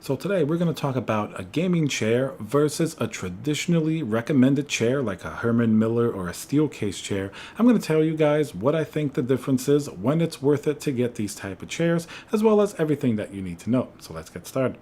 So today we're going to talk about a gaming chair versus a traditionally recommended chair like a Herman Miller or a steel case chair. I'm going to tell you guys what I think the difference is, when it's worth it to get these type of chairs, as well as everything that you need to know. So let's get started.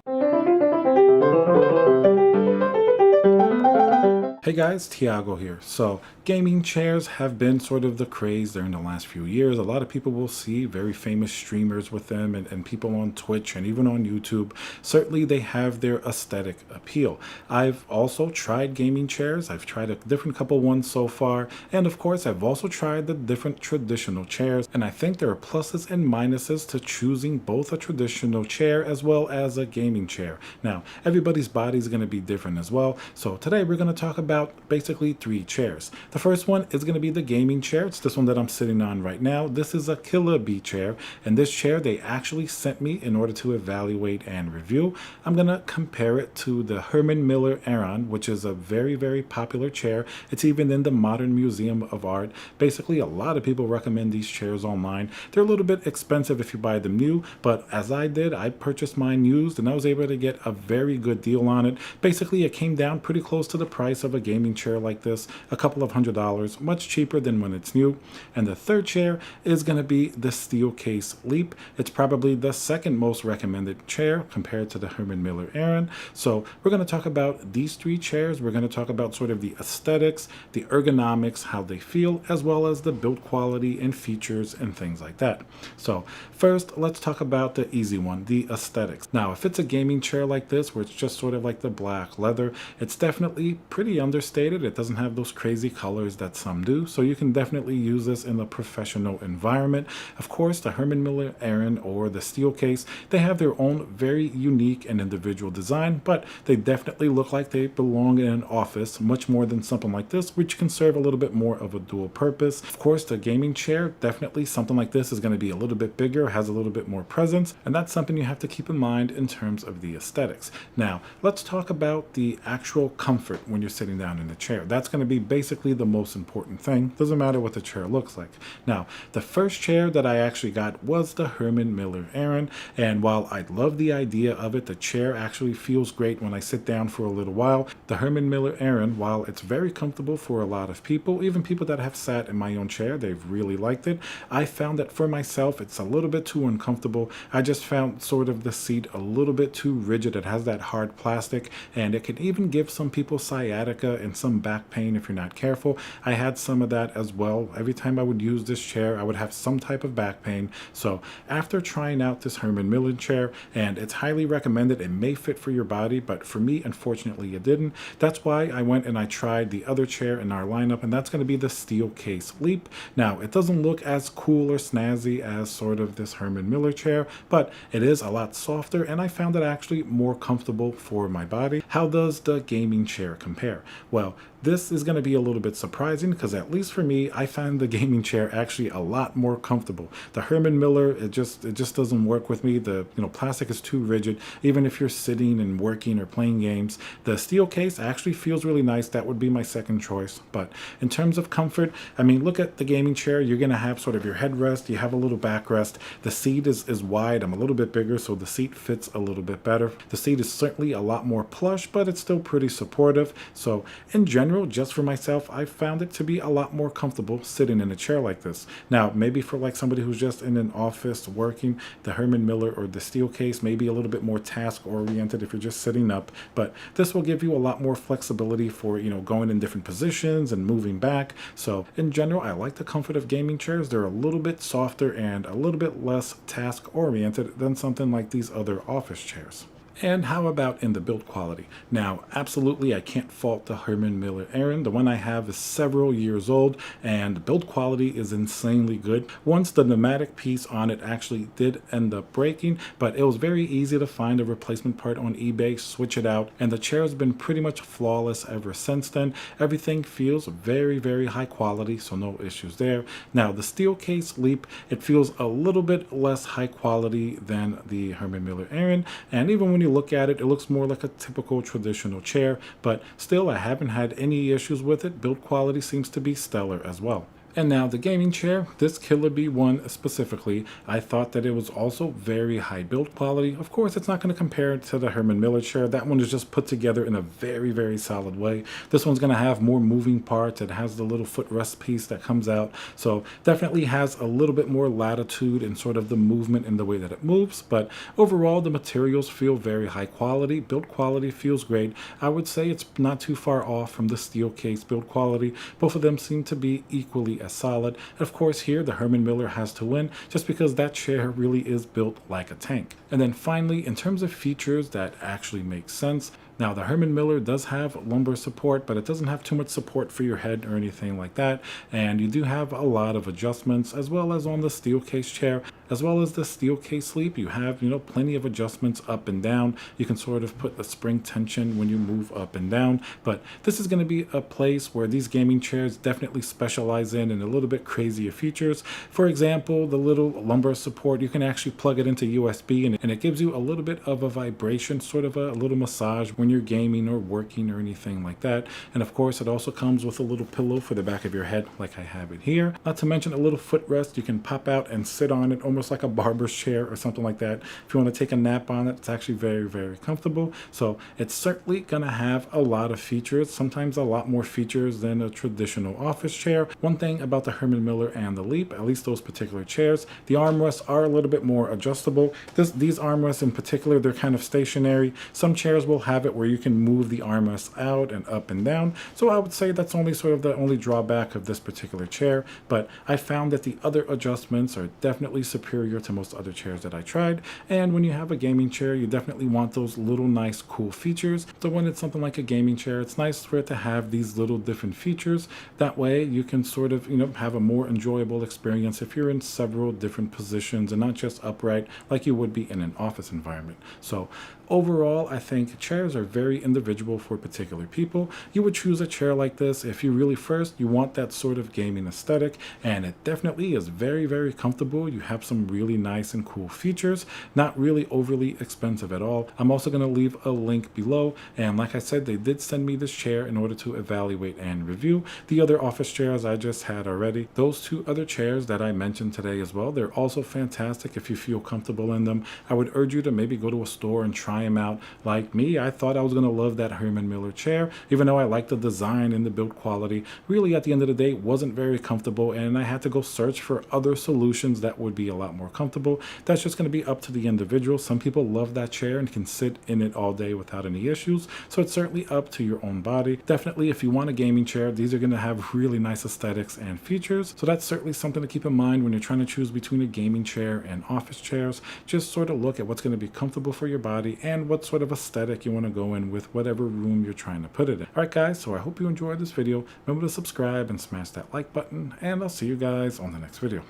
Hey guys, Tiago here. So gaming chairs have been sort of the craze during the last few years. A lot of people will see very famous streamers with them and people on Twitch and even on YouTube. Certainly they have their aesthetic appeal. I've also tried gaming chairs. I've tried a different couple ones so far. And of course, I've also tried the different traditional chairs. And I think there are pluses and minuses to choosing both a traditional chair as well as a gaming chair. Now, everybody's body is going to be different as well. So today we're going to talk about basically three chairs. The first one is going to be the gaming chair. It's this one that I'm sitting on right now. This is a KILLABEE chair, and this chair they actually sent me in order to evaluate and review. I'm going to compare it to the Herman Miller Aeron, which is a very popular chair. It's even in the Modern Museum of Art. Basically, a lot of people recommend these chairs online. They're a little bit expensive if you buy them new, but as I did, I purchased mine used and I was able to get a very good deal on it. Basically, it came down pretty close to the price of a gaming chair like this, a couple of $100s, much cheaper than when it's new. And the third chair is going to be the steel case Leap. It's probably the second most recommended chair compared to the Herman Miller Aeron. So we're going to talk about these three chairs. We're going to talk about sort of the aesthetics, the ergonomics, how they feel, as well as the build quality and features and things like that. So first, let's talk about the easy one, the aesthetics. Now, if it's a gaming chair like this, where it's just sort of like the black leather, it's definitely pretty understated. It doesn't have those crazy colors that some do, so you can definitely use this in a professional environment. Of course, the Herman Miller Aeron or the steel case, they have their own very unique and individual design, but they definitely look like they belong in an office much more than something like this, which can serve a little bit more of a dual purpose. Of course, the gaming chair, definitely something like this is going to be a little bit bigger, has a little bit more presence, and that's something you have to keep in mind in terms of the aesthetics. Now, let's talk about the actual comfort when you're sitting down in the chair. That's going to be basically the most important thing. Doesn't matter what the chair looks like. Now, the first chair that I actually got was the Herman Miller Aeron, and while I love the idea of it, the chair actually feels great when I sit down for a little while. The Herman Miller Aeron, while it's very comfortable for a lot of people, even people that have sat in my own chair, they've really liked it. I found that for myself, it's a little bit too uncomfortable. I just found sort of the seat a little bit too rigid. It has that hard plastic, and it can even give some people sciatica and some back pain if you're not careful. I had some of that as well. Every time I would use this chair, I would have some type of back pain. So after trying out this Herman Miller chair, and it's highly recommended, it may fit for your body, but for me, unfortunately, it didn't. That's why I went and I tried the other chair in our lineup, and that's going to be the steel case Leap. Now, it doesn't look as cool or snazzy as sort of this Herman Miller chair, but it is a lot softer, and I found it actually more comfortable for my body. How does the gaming chair compare? Well, this is going to be a little bit surprising because at least for me, I find the gaming chair actually a lot more comfortable. The Herman Miller, it just doesn't work with me. The plastic is too rigid. Even if you're sitting and working or playing games, the steel case actually feels really nice. That would be my second choice. But in terms of comfort, I mean, look at the gaming chair. You're going to have sort of your headrest. You have a little backrest. The seat is wide. I'm a little bit bigger, so the seat fits a little bit better. The seat is certainly a lot more plush, but it's still pretty supportive. So in general, just for myself, I found it to be a lot more comfortable sitting in a chair like this. Now, maybe for like somebody who's just in an office working, the Herman Miller or the steel case may be a little bit more task oriented if you're just sitting up, but this will give you a lot more flexibility for, going in different positions and moving back. So in general, I like the comfort of gaming chairs. They're a little bit softer and a little bit less task oriented than something like these other office chairs. And how about in the build quality? Now, absolutely, I can't fault the Herman Miller Aeron. The one I have is several years old, and the build quality is insanely good. Once the pneumatic piece on it actually did end up breaking, but it was very easy to find a replacement part on eBay, switch it out, and the chair has been pretty much flawless ever since then. Everything feels very high quality, so no issues there. Now, the steel case Leap, it feels a little bit less high quality than the Herman Miller Aeron, and even when you look at it, it looks more like a typical traditional chair, but still I haven't had any issues with it. Build quality seems to be stellar as well. And now the gaming chair, this KILLABEE one specifically, I thought that it was also very high build quality. Of course, it's not going to compare to the Herman Miller chair. That one is just put together in a very, very solid way. This one's going to have more moving parts. It has the little footrest piece that comes out. So definitely has a little bit more latitude in sort of the movement in the way that it moves. But overall, the materials feel very high quality. Build quality feels great. I would say it's not too far off from the steel case build quality. Both of them seem to be equally as solid. And of course here the Herman Miller has to win just because that chair really is built like a tank. And then finally, in terms of features that actually make sense, now, the Herman Miller does have lumbar support, but it doesn't have too much support for your head or anything like that. And you do have a lot of adjustments, as well as on the steel case chair, as well as the steel case sleep. You have, plenty of adjustments up and down. You can sort of put the spring tension when you move up and down. But this is going to be a place where these gaming chairs definitely specialize in a little bit crazier features. For example, the little lumbar support, you can actually plug it into USB, and it gives you a little bit of a vibration, sort of a little massage when you're gaming or working or anything like that. And of course, it also comes with a little pillow for the back of your head, like I have it here. Not to mention a little footrest you can pop out and sit on it, almost like a barber's chair or something like that. If you want to take a nap on it, it's actually very, very comfortable. So it's certainly going to have a lot of features, sometimes a lot more features than a traditional office chair. One thing about the Herman Miller and the Leap, at least those particular chairs, the armrests are a little bit more adjustable. These armrests in particular, they're kind of stationary. Some chairs will have it where you can move the armrest out and up and down. So I would say that's only sort of the only drawback of this particular chair, but I found that the other adjustments are definitely superior to most other chairs that I tried. And when you have a gaming chair, you definitely want those little nice cool features. So when it's something like a gaming chair, it's nice for it to have these little different features. That way you can sort of, have a more enjoyable experience if you're in several different positions and not just upright like you would be in an office environment. So overall, I think chairs are very individual for particular people. You would choose a chair like this if you really first you want that sort of gaming aesthetic, and it definitely is very, very comfortable. You have some really nice and cool features, not really overly expensive at all. I'm also going to leave a link below, and like I said, they did send me this chair in order to evaluate and review the other office chairs I just had already. Those two other chairs that I mentioned today as well, they're also fantastic if you feel comfortable in them. I would urge you to maybe go to a store and try them out. Like me, I thought I was going to love that Herman Miller chair, even though I liked the design and the build quality. Really, at the end of the day, it wasn't very comfortable, and I had to go search for other solutions that would be a lot more comfortable. That's just going to be up to the individual. Some people love that chair and can sit in it all day without any issues, so it's certainly up to your own body. Definitely, if you want a gaming chair, these are going to have really nice aesthetics and features, so that's certainly something to keep in mind when you're trying to choose between a gaming chair and office chairs. Just sort of look at what's going to be comfortable for your body and what sort of aesthetic you want to go in with whatever room you're trying to put it in. Alright guys, so I hope you enjoyed this video. Remember to subscribe and smash that like button, and I'll see you guys on the next video.